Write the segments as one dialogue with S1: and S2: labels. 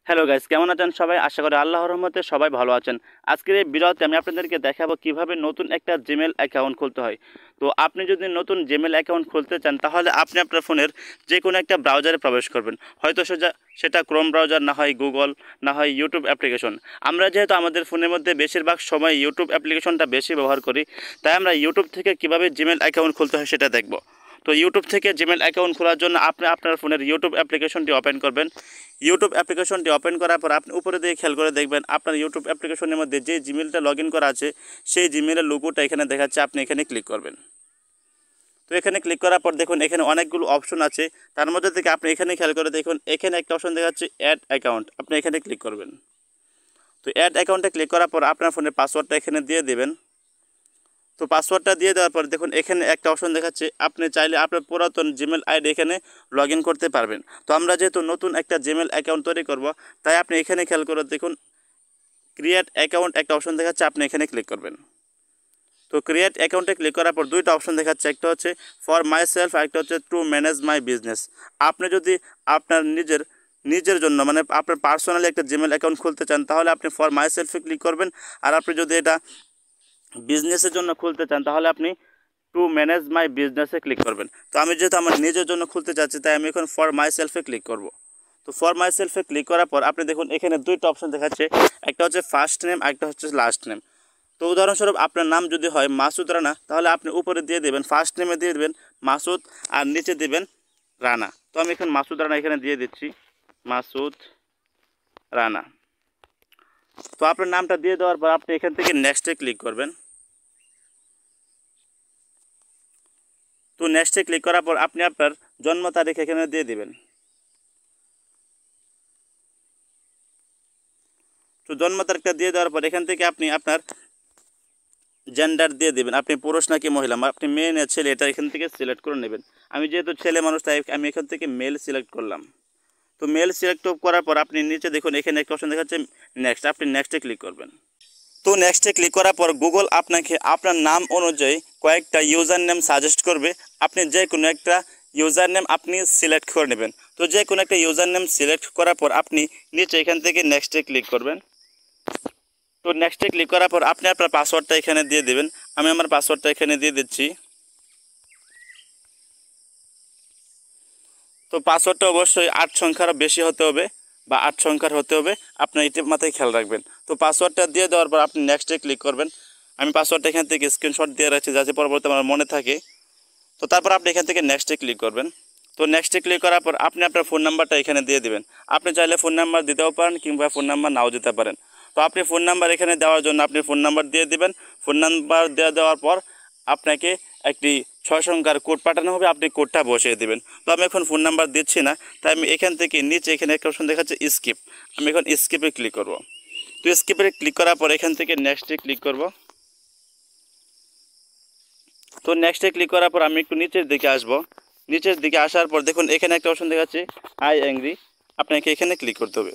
S1: Hello guys, কেমন আছেন সবাই? আশা করি আল্লাহর রহমতে সবাই ভালো আছেন। আজকের এই ভিডিওতে আমি আপনাদেরকে দেখাবো কিভাবে নতুন একটা জিমেল অ্যাকাউন্ট খুলতে হয়। তো আপনি যদি নতুন জিমেল অ্যাকাউন্ট খুলতে চান তাহলে আপনি আপনার ফোনের যে কোনো একটা ব্রাউজারে প্রবেশ করবেন। হয়তো সেটা ক্রোম ব্রাউজার, না হয় গুগল, না হয় ইউটিউব অ্যাপ্লিকেশন। আমরা যেহেতু আমাদের ফোনের মধ্যে বেশিরভাগ সময় ইউটিউব অ্যাপ্লিকেশনটা বেশি ব্যবহার করি, তাই আমরা ইউটিউব থেকে কিভাবে জিমেল অ্যাকাউন্ট খুলতে হয় সেটা দেখব। তো ইউটিউব থেকে জিমেল অ্যাকাউন্ট খোলার জন্য আপনি আপনার ফোনের ইউটিউব অ্যাপ্লিকেশনটি ওপেন করবেন। ইউটিউব অ্যাপ্লিকেশনটি ওপেন করার পর আপনি উপরে দিয়ে খেয়াল করে দেখবেন আপনার ইউটিউব অ্যাপ্লিকেশনের মধ্যে যে জিমেলটা লগ ইন করা আছে সেই জিমেলের লোগোটা এখানে দেখাচ্ছে। আপনি এখানে ক্লিক করবেন। তো এখানে ক্লিক করার পর দেখুন এখানে অনেকগুলো অপশন আছে। তার মধ্যে থেকে আপনি এখানে খেয়াল করে দেখুন এখানে একটা অপশন দেখাচ্ছে অ্যাড অ্যাকাউন্ট। আপনি এখানে ক্লিক করবেন। তো অ্যাড অ্যাকাউন্টে ক্লিক করার পর আপনার ফোনের পাসওয়ার্ডটা এখানে দিয়ে দেবেন। তো পাসওয়ার্ডটা দিয়ে দেওয়ার পর দেখুন এখানে একটা অপশন দেখাচ্ছে আপনি চাইলে আপনার পুরাতন জিমেল আইডি এখানে লগ ইন করতে পারবেন। তো আমরা যেহেতু নতুন একটা জিমেল অ্যাকাউন্ট তৈরি করব, তাই আপনি এখানে খেয়াল করে দেখুন ক্রিয়েট অ্যাকাউন্ট একটা অপশন দেখাচ্ছে। আপনি এখানে ক্লিক করবেন। তো ক্রিয়েট অ্যাকাউন্টে ক্লিক করার পর দুইটা অপশন দেখাচ্ছে, একটা হচ্ছে ফর মাই সেলফ আর একটা হচ্ছে টু ম্যানেজ মাই বিজনেস। আপনি যদি আপনার নিজের জন্য মানে আপনার পার্সোনালি একটা জিমেল অ্যাকাউন্ট খুলতে চান তাহলে আপনি ফর মাই সেলফে ক্লিক করবেন। আর আপনি যদি এটা বিজনেসের জন্য খুলতে চান তাহলে আপনি টু ম্যানেজ মাই বিজনেসে ক্লিক করবেন। তো আমি যেহেতু আমার নিজের জন্য খুলতে চাচ্ছি তাই আমি এখন ফর মাই সেলফে ক্লিক করব। তো ফর মাই সেলফে ক্লিক করার পর আপনি দেখুন এখানে দুইটা অপশন দেখাচ্ছে, একটা হচ্ছে ফার্স্ট নেম, একটা হচ্ছে লাস্ট নেম। তো উদাহরণস্বরূপ আপনার নাম যদি হয় মাসুদ রানা, তাহলে আপনি উপরে দিয়ে দেবেন ফার্স্ট নেমে দিয়ে দেবেন মাসুদ আর নিচে দেবেন রানা। তো আমি এখন মাসুদ রানা এখানে দিয়ে দিচ্ছি, মাসুদ রানা। তো আপনার নামটা দিয়ে দেওয়ার পর আপনি এখান থেকে নেক্সটে ক্লিক করবেন। তো নেক্সটে ক্লিক করার পর আপনি আপনার জন্ম তারিখ এখানে দিয়ে দিবেন। তো জন্ম তারিখটা দিয়ে দেওয়ার পর এখান থেকে আপনি আপনার জেন্ডার দিয়ে দেবেন, আপনি পুরুষ নাকি মহিলা, আপনি মেয়ে না ছেলে এটা এখান থেকে সিলেক্ট করে নেবেন। আমি যেহেতু ছেলে মানুষ তাই আমি এখান থেকে মেল সিলেক্ট করলাম। তো মেল সিলেক্ট করার পর আপনি নিচে দেখুন এখানে একটা অপশন দেখাচ্ছে নেক্সট। আপনি নেক্সটে ক্লিক করবেন। তো নেক্সটে ক্লিক করার পর গুগল আপনাকে আপনার নাম অনুযায়ী কয়েকটা ইউজার নেম সাজেস্ট করবে। আপনি যে কোনো একটা ইউজার নেম আপনি সিলেক্ট করে নেবেন। তো যে কোনো একটা ইউজার নেম সিলেক্ট করার পর আপনি নিচে এখান থেকে নেক্সটে ক্লিক করবেন। তো নেক্সটে ক্লিক করার পর আপনি আপনার পাসওয়ার্ডটা এখানে দিয়ে দেবেন। আমি আমার পাসওয়ার্ডটা এখানে দিয়ে দিচ্ছি। তো পাসওয়ার্ডটা অবশ্যই 8 সংখ্যার বেশি হতে হবে বা 8 সংখ্যার হতে হবে, আপনার এটা মাথায় খেয়াল রাখবেন। তো পাসওয়ার্ডটা দিয়ে দেওয়ার পর আপনি নেক্সটে ক্লিক করবেন। আমি পাসওয়ার্ডটা এখান থেকে স্ক্রিনশট দিয়ে রাখছি যাতে পরবর্তী আমার মনে থাকে। তো তারপর আপনি এখান থেকে নেক্সটে ক্লিক করবেন। তো নেক্সটে ক্লিক করার পর আপনি আপনার ফোন নাম্বারটা এখানে দিয়ে দেবেন। আপনি চাইলে ফোন নাম্বার দিতেও পারেন কিংবা ফোন নাম্বার নাও দিতে পারেন। তো আপনি ফোন নাম্বার এখানে দেওয়ার জন্য আপনি ফোন নাম্বার দিয়ে দেবেন। ফোন নাম্বার দেওয়ার পর আপনাকে একটি 6 সংখ্যার কোড পাঠানো হবে, আপনি কোডটা বসিয়ে দেবেন। তো আমি এখন ফোন নাম্বার দিচ্ছি না, তাই আমি এখান থেকে নিচে এখানে একটা অপশন দেখাচ্ছে স্কিপ। আমি এখন স্কিপে ক্লিক করব। তো স্কিপে ক্লিক করার পর এখান থেকে নেক্সটে ক্লিক করব। তো নেক্সটে ক্লিক করার পর আমি একটু নিচের দিকে আসব। নিচের দিকে আসার পর দেখুন এখানে একটা অপশন দেখাচ্ছে আই অ্যাংরি। আপনাকে এখানে ক্লিক করতে হবে।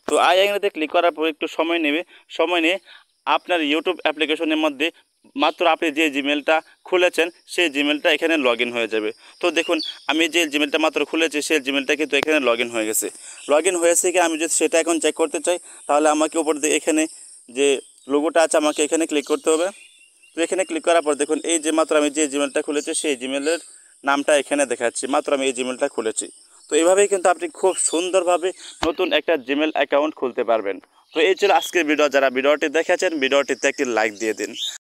S1: তো আই অ্যাংরিতে ক্লিক করার পর একটু সময় নেবে। সময় নিয়ে আপনার ইউটিউব অ্যাপ্লিকেশনের মধ্যে মাত্র আপনি যে জিমেলটা খুলেছেন সেই জিমেলটা এখানে লগ ইন হয়ে যাবে। তো দেখুন আমি যে জিমেলটা মাত্র খুলেছি সেই জিমেলটা কিন্তু এখানে লগ ইন হয়ে গেছে। লগ ইন হয়েছে কি আমি যদি সেটা এখন চেক করতে চাই তাহলে আমাকে উপর দিয়ে এখানে যে লোগোটা আছে আমাকে এখানে ক্লিক করতে হবে। তো এখানে ক্লিক করার পর দেখুন এই যে মাত্র আমি যে জিমেলটা খুলেছি সেই জিমেলের নামটা এখানে দেখাচ্ছি, মাত্র আমি এই জিমেলটা খুলেছি। তো এইভাবেই কিন্তু আপনি খুব সুন্দরভাবে নতুন একটা জিমেল অ্যাকাউন্ট খুলতে পারবেন। তো এই ছিল আজকের ভিডিও। যারা ভিডিওটি দেখেছেন ভিডিওটিতে একটি লাইক দিয়ে দিন।